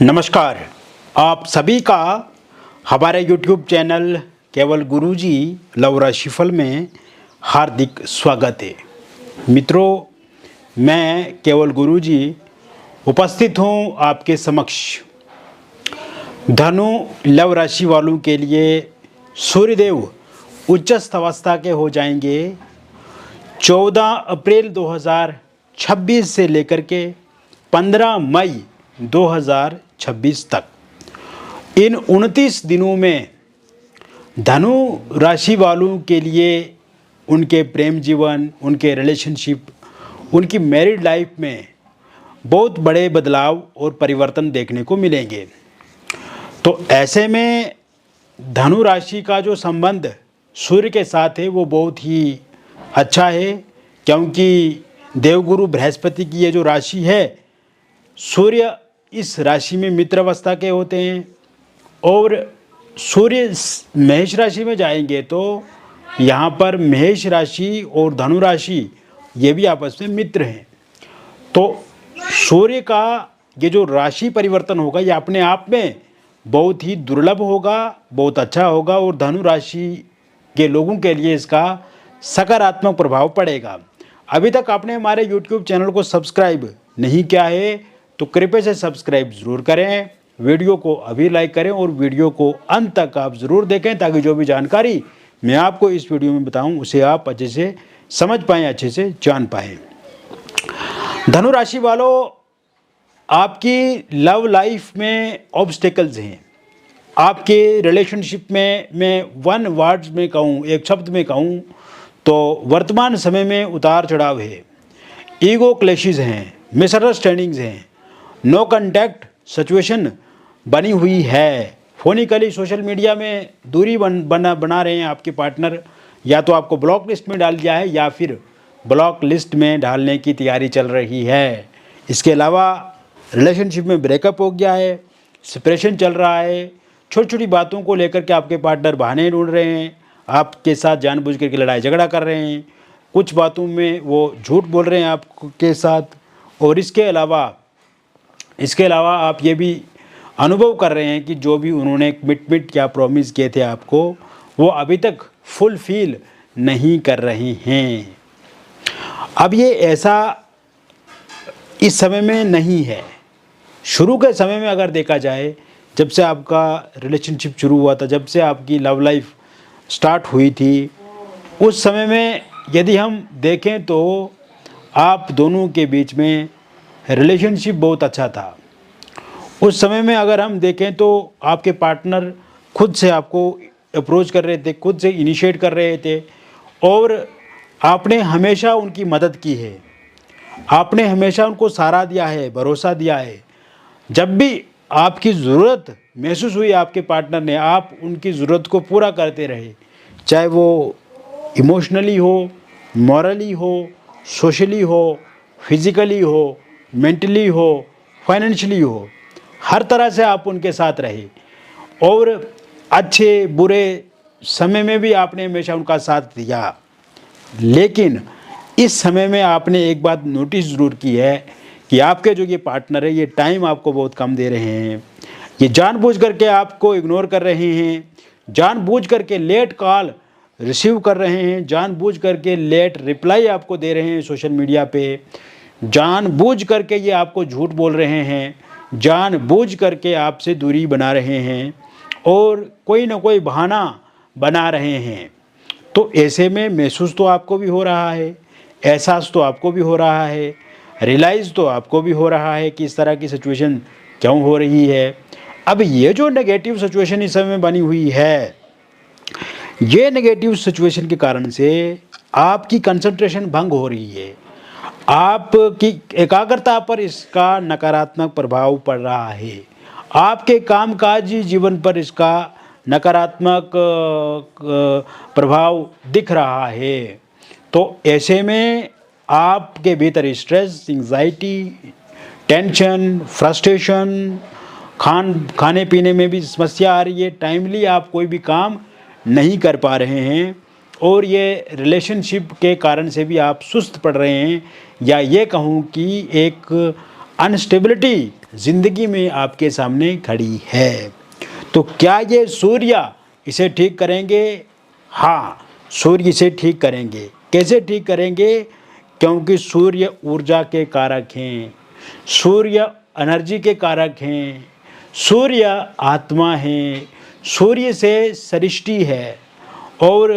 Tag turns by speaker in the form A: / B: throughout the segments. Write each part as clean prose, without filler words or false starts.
A: नमस्कार। आप सभी का हमारे YouTube चैनल केवल गुरुजी लव राशिफल में हार्दिक स्वागत है। मित्रों, मैं केवल गुरुजी उपस्थित हूँ आपके समक्ष। धनु लव राशि वालों के लिए सूर्यदेव उच्चस्थ अवस्था के हो जाएंगे 14 अप्रैल 2026 से लेकर के 15 मई 2026 तक। इन 29 दिनों में धनु राशि वालों के लिए उनके प्रेम जीवन, उनके रिलेशनशिप, उनकी मैरिड लाइफ में बहुत बड़े बदलाव और परिवर्तन देखने को मिलेंगे। तो ऐसे में धनु राशि का जो संबंध सूर्य के साथ है वो बहुत ही अच्छा है, क्योंकि देवगुरु बृहस्पति की ये जो राशि है, सूर्य इस राशि में मित्र अवस्था के होते हैं और सूर्य मेष राशि में जाएंगे तो यहाँ पर मेष राशि और धनु राशि ये भी आपस में मित्र हैं। तो सूर्य का ये जो राशि परिवर्तन होगा ये अपने आप में बहुत ही दुर्लभ होगा, बहुत अच्छा होगा और धनु राशि के लोगों के लिए इसका सकारात्मक प्रभाव पड़ेगा। अभी तक आपने हमारे YouTube चैनल को सब्सक्राइब नहीं किया है तो कृपया से सब्सक्राइब ज़रूर करें, वीडियो को अभी लाइक करें और वीडियो को अंत तक आप ज़रूर देखें ताकि जो भी जानकारी मैं आपको इस वीडियो में बताऊं उसे आप अच्छे से समझ पाएँ, अच्छे से जान पाएँ। धनु राशि वालों, आपकी लव लाइफ में ऑब्स्टेकल्स हैं। आपके रिलेशनशिप में मैं वन वर्ड्स में कहूँ, एक शब्द में कहूँ तो वर्तमान समय में उतार चढ़ाव है, ईगो क्लैशेस हैं, मिसअंडरस्टैंडिंग्स हैं, नो कॉन्टैक्ट सिचुएशन बनी हुई है। फोनिकली सोशल मीडिया में दूरी बना रहे हैं आपके पार्टनर, या तो आपको ब्लॉक लिस्ट में डाल दिया है या फिर ब्लॉक लिस्ट में डालने की तैयारी चल रही है। इसके अलावा रिलेशनशिप में ब्रेकअप हो गया है, सेपरेशन चल रहा है, छोटी छोटी बातों को लेकर के आपके पार्टनर बहाने ढूंढ रहे हैं, आपके साथ जानबूझ करके लड़ाई झगड़ा कर रहे हैं, कुछ बातों में वो झूठ बोल रहे हैं आपके साथ। और इसके अलावा आप ये भी अनुभव कर रहे हैं कि जो भी उन्होंने कमिटमेंट या प्रॉमिस किए थे आपको, वो अभी तक फुलफिल नहीं कर रहे हैं। अब ये ऐसा इस समय में नहीं है। शुरू के समय में अगर देखा जाए, जब से आपका रिलेशनशिप शुरू हुआ था, जब से आपकी लव लाइफ स्टार्ट हुई थी, उस समय में यदि हम देखें तो आप दोनों के बीच में रिलेशनशिप बहुत अच्छा था। उस समय में अगर हम देखें तो आपके पार्टनर खुद से आपको अप्रोच कर रहे थे, खुद से इनिशिएट कर रहे थे और आपने हमेशा उनकी मदद की है, आपने हमेशा उनको सहारा दिया है, भरोसा दिया है। जब भी आपकी ज़रूरत महसूस हुई आपके पार्टनर ने, आप उनकी ज़रूरत को पूरा करते रहे, चाहे वो इमोशनली हो, मॉरली हो, सोशली हो, फिज़िकली हो, मेंटली हो, फाइनेंशियली हो, हर तरह से आप उनके साथ रहे और अच्छे बुरे समय में भी आपने हमेशा उनका साथ दिया। लेकिन इस समय में आपने एक बात नोटिस ज़रूर की है कि आपके जो ये पार्टनर है, ये टाइम आपको बहुत कम दे रहे हैं, ये जानबूझ करके आपको इग्नोर कर रहे हैं, जानबूझ करके लेट कॉल रिसीव कर रहे हैं, जानबूझ करके लेट रिप्लाई आपको दे रहे हैं सोशल मीडिया पे, जानबूझ करके ये आपको झूठ बोल रहे हैं, जानबूझ करके आपसे दूरी बना रहे हैं और कोई ना कोई बहाना बना रहे हैं। तो ऐसे में महसूस तो आपको भी हो रहा है, एहसास तो आपको भी हो रहा है, रियलाइज़ तो आपको भी हो रहा है कि इस तरह की सिचुएशन क्यों हो रही है। अब ये जो नेगेटिव सिचुएशन इस समय बनी हुई है, ये नेगेटिव सिचुएशन के कारण से आपकी कंसंट्रेशन भंग हो रही है, आपकी एकाग्रता पर इसका नकारात्मक प्रभाव पड़ रहा है, आपके कामकाजी जीवन पर इसका नकारात्मक प्रभाव दिख रहा है। तो ऐसे में आपके भीतर स्ट्रेस, एंग्जाइटी, टेंशन, फ्रस्ट्रेशन, खाने पीने में भी समस्या आ रही है, टाइमली आप कोई भी काम नहीं कर पा रहे हैं और ये रिलेशनशिप के कारण से भी आप सुस्त पड़ रहे हैं, या ये कहूँ कि एक अनस्टेबिलिटी ज़िंदगी में आपके सामने खड़ी है। तो क्या ये सूर्य इसे ठीक करेंगे? हाँ, सूर्य इसे ठीक करेंगे। कैसे ठीक करेंगे? क्योंकि सूर्य ऊर्जा के कारक हैं, सूर्य एनर्जी के कारक हैं, सूर्य आत्मा है, सूर्य से सृष्टि है और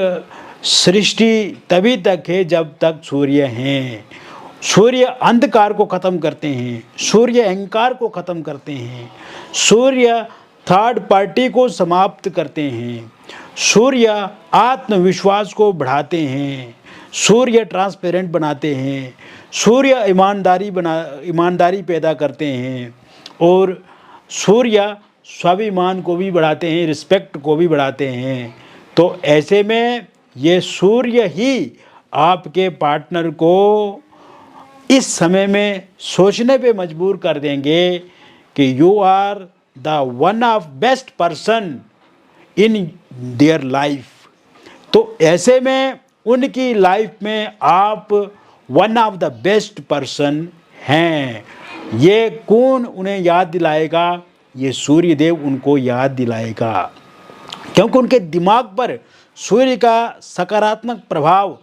A: सृष्टि तभी तक है जब तक सूर्य हैं। सूर्य अंधकार को ख़त्म करते हैं, सूर्य अहंकार को ख़त्म करते हैं, सूर्य थर्ड पार्टी को समाप्त करते हैं, सूर्य आत्मविश्वास को बढ़ाते हैं, सूर्य ट्रांसपेरेंट बनाते हैं, सूर्य ईमानदारी पैदा करते हैं और सूर्य स्वाभिमान को भी बढ़ाते हैं, रिस्पेक्ट को भी बढ़ाते हैं। तो ऐसे में ये सूर्य ही आपके पार्टनर को इस समय में सोचने पे मजबूर कर देंगे कि you are the one of best person in their life. तो ऐसे में उनकी लाइफ में आप one of the best person हैं। ये कौन उन्हें याद दिलाएगा? ये सूर्य देव उनको याद दिलाएगा, क्योंकि उनके दिमाग पर सूर्य का सकारात्मक प्रभाव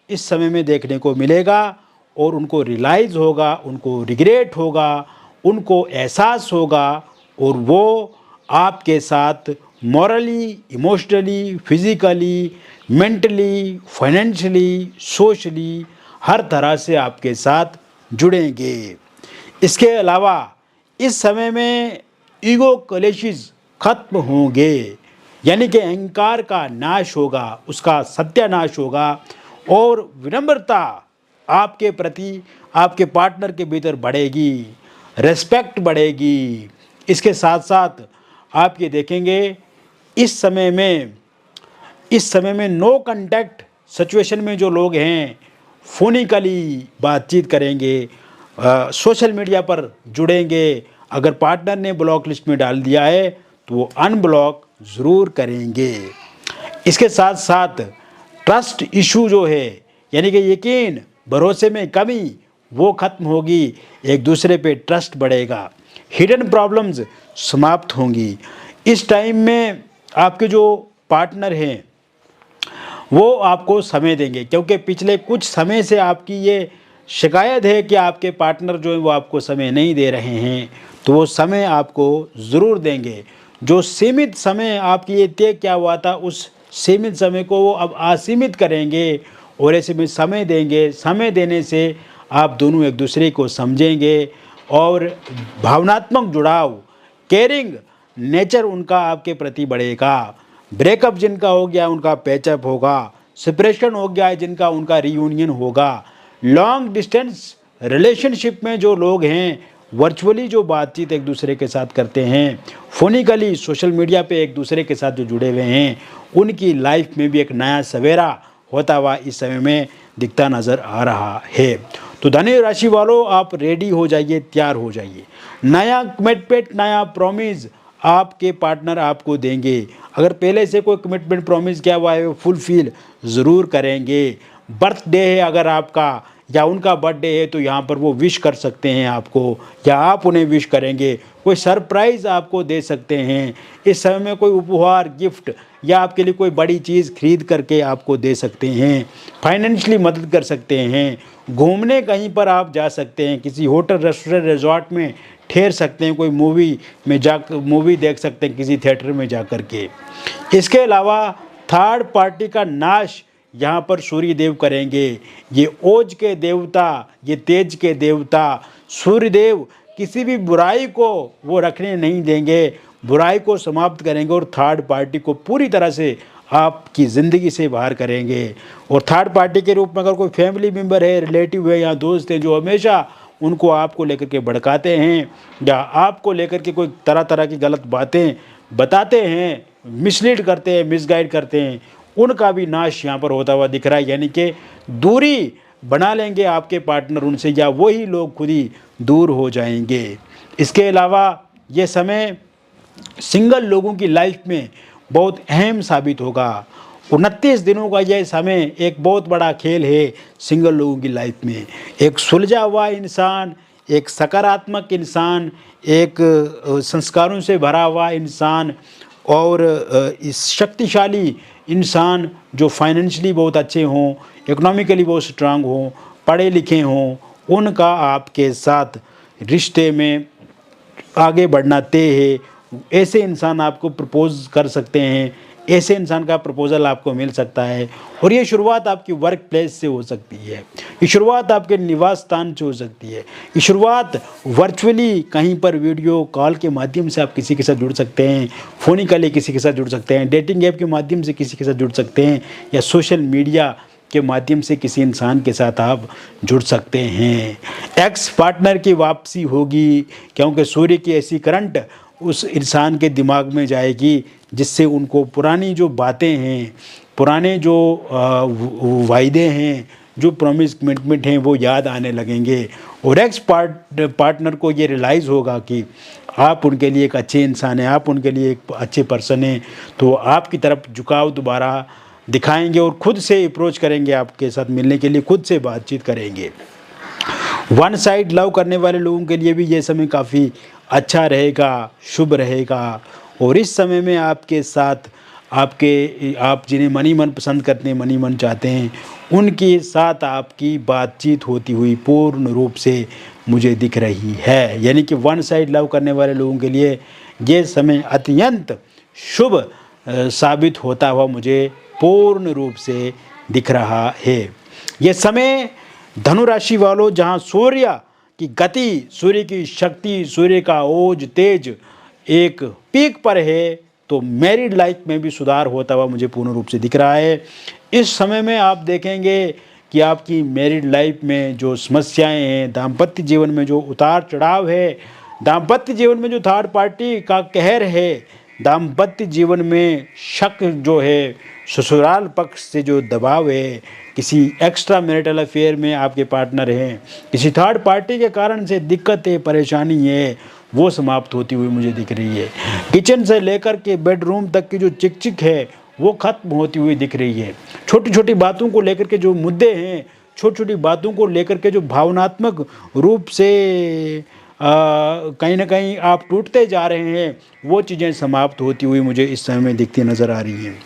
A: इस समय में देखने को मिलेगा और उनको रियलाइज़ होगा, उनको रिग्रेट होगा, उनको एहसास होगा और वो आपके साथ morally, emotionally, physically, mentally, financially, socially हर तरह से आपके साथ जुड़ेंगे। इसके अलावा इस समय में ईगो क्लैशेस खत्म होंगे, यानी कि अहंकार का नाश होगा, उसका सत्यानाश होगा और विनम्रता आपके प्रति आपके पार्टनर के भीतर बढ़ेगी, रेस्पेक्ट बढ़ेगी। इसके साथ साथ आप ये देखेंगे इस समय में नो कांटेक्ट सिचुएशन में जो लोग हैं फोनिकली बातचीत करेंगे, सोशल मीडिया पर जुड़ेंगे। अगर पार्टनर ने ब्लॉक लिस्ट में डाल दिया है तो वो अनब्लॉक ज़रूर करेंगे। इसके साथ साथ ट्रस्ट इशू जो है, यानी कि यकीन भरोसे में कमी, वो ख़त्म होगी, एक दूसरे पे ट्रस्ट बढ़ेगा, हिडन प्रॉब्लम्स समाप्त होंगी। इस टाइम में आपके जो पार्टनर हैं वो आपको समय देंगे, क्योंकि पिछले कुछ समय से आपकी ये शिकायत है कि आपके पार्टनर जो है वो आपको समय नहीं दे रहे हैं, तो वो समय आपको ज़रूर देंगे। जो सीमित समय आपकी ये तय क्या हुआ था, उस सीमित समय को वो अब असीमित करेंगे और ऐसे में समय देंगे। समय देने से आप दोनों एक दूसरे को समझेंगे और भावनात्मक जुड़ाव, केयरिंग नेचर उनका आपके प्रति बढ़ेगा। ब्रेकअप जिनका हो गया उनका पैचअप होगा, सेपरेशन हो गया है जिनका उनका रीयूनियन होगा। लॉन्ग डिस्टेंस रिलेशनशिप में जो लोग हैं, वर्चुअली जो बातचीत एक दूसरे के साथ करते हैं, फोनिकली सोशल मीडिया पे एक दूसरे के साथ जो जुड़े हुए हैं, उनकी लाइफ में भी एक नया सवेरा होता हुआ इस समय में दिखता नज़र आ रहा है। तो धनु राशि वालों, आप रेडी हो जाइए, तैयार हो जाइए। नया कमिटमेंट, नया प्रॉमिस आपके पार्टनर आपको देंगे। अगर पहले से कोई कमिटमेंट प्रॉमिस किया हुआ है वो फुलफिल ज़रूर करेंगे। बर्थडे है अगर आपका या उनका बर्थडे है तो यहाँ पर वो विश कर सकते हैं आपको, या आप उन्हें विश करेंगे। कोई सरप्राइज़ आपको दे सकते हैं इस समय में, कोई उपहार, गिफ्ट या आपके लिए कोई बड़ी चीज़ खरीद करके आपको दे सकते हैं। फाइनेंशियली मदद कर सकते हैं। घूमने कहीं पर आप जा सकते हैं, किसी होटल, रेस्टोरेंट, रिजॉर्ट में ठहर सकते हैं, कोई मूवी देख सकते हैं किसी थिएटर में जा कर के। इसके अलावा थर्ड पार्टी का नाश यहाँ पर सूर्य देव करेंगे। ये ओज के देवता, ये तेज के देवता सूर्य देव किसी भी बुराई को वो रखने नहीं देंगे, बुराई को समाप्त करेंगे और थर्ड पार्टी को पूरी तरह से आपकी ज़िंदगी से बाहर करेंगे। और थर्ड पार्टी के रूप में अगर कोई फैमिली मेम्बर है, रिलेटिव है या दोस्त है जो हमेशा उनको आपको लेकर के भड़काते हैं या आपको लेकर के कोई तरह तरह की गलत बातें बताते हैं, मिसलीड करते हैं, मिसगाइड करते हैं, उनका भी नाश यहाँ पर होता हुआ दिख रहा है। यानी कि दूरी बना लेंगे आपके पार्टनर उनसे, या वही लोग खुद ही दूर हो जाएंगे। इसके अलावा ये समय सिंगल लोगों की लाइफ में बहुत अहम साबित होगा। 29 दिनों का यह समय एक बहुत बड़ा खेल है सिंगल लोगों की लाइफ में। एक सुलझा हुआ इंसान, एक सकारात्मक इंसान, एक संस्कारों से भरा हुआ इंसान और इस शक्तिशाली इंसान जो फाइनेंशियली बहुत अच्छे हों, इकोनॉमिकली बहुत स्ट्रांग हों, पढ़े लिखे हों, उनका आपके साथ रिश्ते में आगे बढ़ना तय है। ऐसे इंसान आपको प्रपोज़ कर सकते हैं, ऐसे इंसान का प्रपोज़ल आपको मिल सकता है। और ये शुरुआत आपकी वर्क प्लेस से हो सकती है, ये शुरुआत आपके निवास स्थान से हो सकती है, ये शुरुआत वर्चुअली कहीं पर वीडियो कॉल के माध्यम से आप किसी के साथ जुड़ सकते हैं, फ़ोनिकली किसी के साथ जुड़ सकते हैं, डेटिंग ऐप के माध्यम से किसी के साथ जुड़ सकते हैं, या सोशल मीडिया के माध्यम से किसी इंसान के साथ आप जुड़ सकते हैं। एक्स पार्टनर की वापसी होगी, क्योंकि सूर्य की ऐसी करंट उस इंसान के दिमाग में जाएगी जिससे उनको पुरानी जो बातें हैं, पुराने जो वायदे हैं, जो प्रॉमिस कमिटमेंट हैं, वो याद आने लगेंगे। और एक्स पार्टनर को ये रियलाइज़ होगा कि आप उनके लिए एक अच्छे इंसान हैं, आप उनके लिए एक अच्छे पर्सन हैं, तो आपकी तरफ झुकाव दोबारा दिखाएंगे और ख़ुद से अप्रोच करेंगे, आपके साथ मिलने के लिए खुद से बातचीत करेंगे। वन साइड लव करने वाले लोगों के लिए भी ये समय काफ़ी अच्छा रहेगा, शुभ रहेगा। और इस समय में आपके साथ आप जिन्हें मनी मन पसंद करते हैं, मनी मन चाहते हैं, उनके साथ आपकी बातचीत होती हुई पूर्ण रूप से मुझे दिख रही है। यानी कि वन साइड लव करने वाले लोगों के लिए ये समय अत्यंत शुभ साबित होता हुआ मुझे पूर्ण रूप से दिख रहा है। ये समय धनु राशि वालों, जहाँ सूर्य की गति, सूर्य की शक्ति, सूर्य का ओज तेज एक पीक पर है, तो मैरिड लाइफ में भी सुधार होता हुआ मुझे पूर्ण रूप से दिख रहा है। इस समय में आप देखेंगे कि आपकी मैरिड लाइफ में जो समस्याएं हैं, दाम्पत्य जीवन में जो उतार चढ़ाव है, दाम्पत्य जीवन में जो थर्ड पार्टी का कहर है, दाम्पत्य जीवन में शक जो है, ससुराल पक्ष से जो दबाव है, किसी एक्स्ट्रा मैरिटल अफेयर में आपके पार्टनर हैं, किसी थर्ड पार्टी के कारण से दिक्कत है, परेशानी है, वो समाप्त होती हुई मुझे दिख रही है। किचन से लेकर के बेडरूम तक की जो चिक है वो खत्म होती हुई दिख रही है। छोटी छोटी बातों को लेकर के जो मुद्दे हैं, छोटी छोटी बातों को लेकर के जो भावनात्मक रूप से कहीं ना कहीं आप टूटते जा रहे हैं, वो चीज़ें समाप्त होती हुई मुझे इस समय में दिखती नज़र आ रही हैं।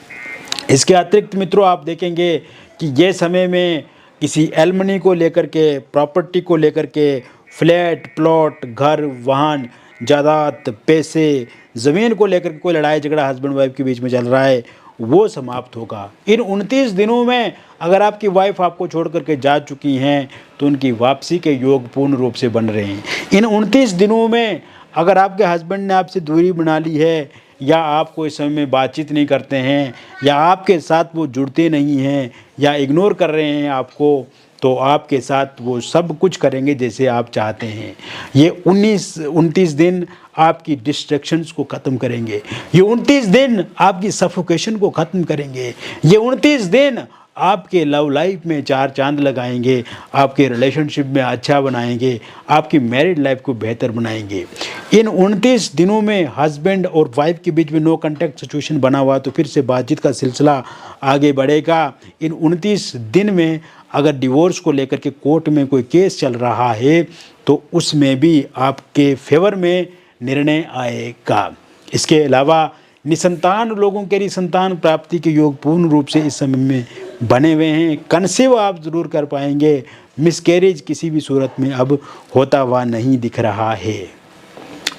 A: इसके अतिरिक्त मित्रों, आप देखेंगे कि ये समय में किसी एलमनी को लेकर के, प्रॉपर्टी को लेकर के, फ्लैट, प्लॉट, घर, वाहन, जायदाद, पैसे, ज़मीन को लेकर के कोई लड़ाई झगड़ा हस्बैंड वाइफ के बीच में चल रहा है, वो समाप्त होगा। इन 29 दिनों में अगर आपकी वाइफ आपको छोड़ करके जा चुकी हैं तो उनकी वापसी के योग पूर्ण रूप से बन रहे हैं। इन 29 दिनों में अगर आपके हस्बैंड ने आपसे दूरी बना ली है, या आपको इस समय में बातचीत नहीं करते हैं, या आपके साथ वो जुड़ते नहीं हैं, या इग्नोर कर रहे हैं आपको, तो आपके साथ वो सब कुछ करेंगे जैसे आप चाहते हैं। ये 29 दिन आपकी डिस्ट्रैक्शंस को ख़त्म करेंगे, ये 29 दिन आपकी सफोकेशन को ख़त्म करेंगे, ये 29 दिन आपके लव लाइफ में चार चांद लगाएंगे, आपके रिलेशनशिप में अच्छा बनाएंगे, आपकी मैरिड लाइफ को बेहतर बनाएंगे। इन 29 दिनों में हस्बैंड और वाइफ के बीच में नो कॉन्टैक्ट सिचुएशन बना हुआ तो फिर से बातचीत का सिलसिला आगे बढ़ेगा। इन 29 दिन में अगर डिवोर्स को लेकर के कोर्ट में कोई केस चल रहा है तो उसमें भी आपके फेवर में निर्णय आएगा। इसके अलावा निसंतान लोगों के लिए संतान प्राप्ति के योग पूर्ण रूप से इस समय में बने हुए हैं। कंसीव आप ज़रूर कर पाएंगे, मिसकैरेज किसी भी सूरत में अब होता हुआ नहीं दिख रहा है।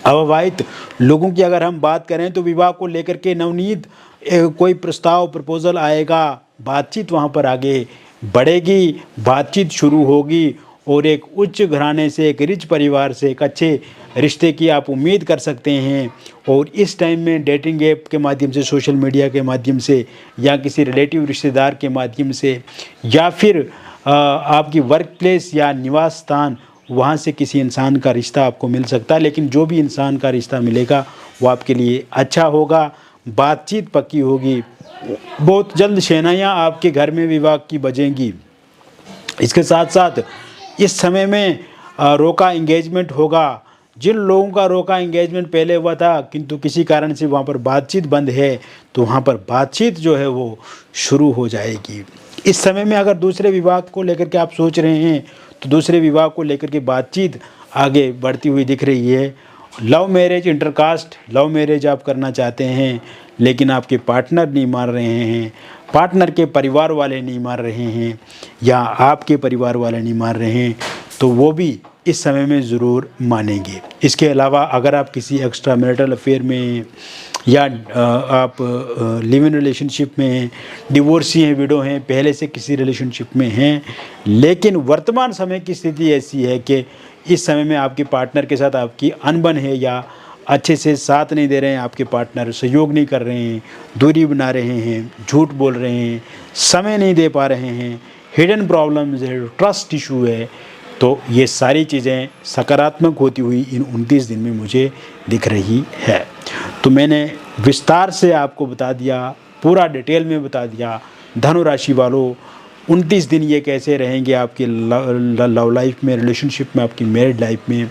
A: अविवाहित लोगों की अगर हम बात करें तो विवाह को लेकर के नवनीत कोई प्रस्ताव प्रपोजल आएगा, बातचीत वहाँ पर आगे बढ़ेगी, बातचीत शुरू होगी और एक उच्च घराने से, एक रिच परिवार से एक अच्छे रिश्ते की आप उम्मीद कर सकते हैं। और इस टाइम में डेटिंग ऐप के माध्यम से, सोशल मीडिया के माध्यम से, या किसी रिलेटिव रिश्तेदार के माध्यम से, या फिर आपकी वर्क प्लेस या निवास स्थान, वहाँ से किसी इंसान का रिश्ता आपको मिल सकता है। लेकिन जो भी इंसान का रिश्ता मिलेगा वो आपके लिए अच्छा होगा, बातचीत पक्की होगी, बहुत जल्द शहनाइयाँ आपके घर में विवाह की बजेंगी। इसके साथ साथ इस समय में रोका एंगेजमेंट होगा। जिन लोगों का रोका एंगेजमेंट पहले हुआ था किंतु किसी कारण से वहाँ पर बातचीत बंद है, तो वहाँ पर बातचीत जो है वो शुरू हो जाएगी। इस समय में अगर दूसरे विवाह को लेकर के आप सोच रहे हैं तो दूसरे विवाह को लेकर के बातचीत आगे बढ़ती हुई दिख रही है। Love marriage, intercaste love marriage आप करना चाहते हैं लेकिन आपके पार्टनर नहीं मान रहे हैं, पार्टनर के परिवार वाले नहीं मान रहे हैं या आपके परिवार वाले नहीं मान रहे हैं, तो वो भी इस समय में ज़रूर मानेंगे। इसके अलावा अगर आप किसी एक्स्ट्रा मैरिटल अफेयर में या आप लिव इन रिलेशनशिप में हैं, डिवोर्सी हैं, विडो हैं, पहले से किसी रिलेशनशिप में हैं, लेकिन वर्तमान समय की स्थिति ऐसी है कि इस समय में आपके पार्टनर के साथ आपकी अनबन है या अच्छे से साथ नहीं दे रहे हैं, आपके पार्टनर सहयोग नहीं कर रहे हैं, दूरी बना रहे हैं, झूठ बोल रहे हैं, समय नहीं दे पा रहे हैं, हिडन प्रॉब्लम्स है, ट्रस्ट इशू है, तो ये सारी चीज़ें सकारात्मक होती हुई इन 29 दिन में मुझे दिख रही है। तो मैंने विस्तार से आपको बता दिया, पूरा डिटेल में बता दिया। धनु राशि वालों, 29 दिन ये कैसे रहेंगे आपकी लव लाइफ में, रिलेशनशिप में, आपकी मैरिड लाइफ में,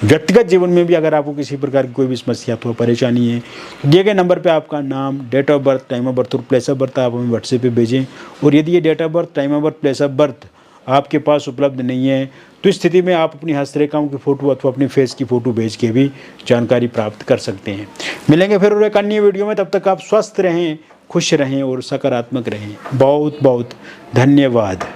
A: व्यक्तिगत जीवन में भी अगर आपको किसी प्रकार की कोई भी समस्या अथवा परेशानी है, दिए गए नंबर पे आपका नाम, date of birth, time of birth और प्लेस ऑफ बर्थ आप हमें व्हाट्सएप पे भेजें। और यदि ये date of birth, time of birth, place of birth आपके पास उपलब्ध नहीं है तो इस स्थिति में आप अपनी हस्तरेखाओं की फ़ोटो अथवा अपनी फेस की फ़ोटो भेज के भी जानकारी प्राप्त कर सकते हैं। मिलेंगे फिर एक अन्य वीडियो में, तब तक आप स्वस्थ रहें, खुश रहें और सकारात्मक रहें। बहुत बहुत धन्यवाद।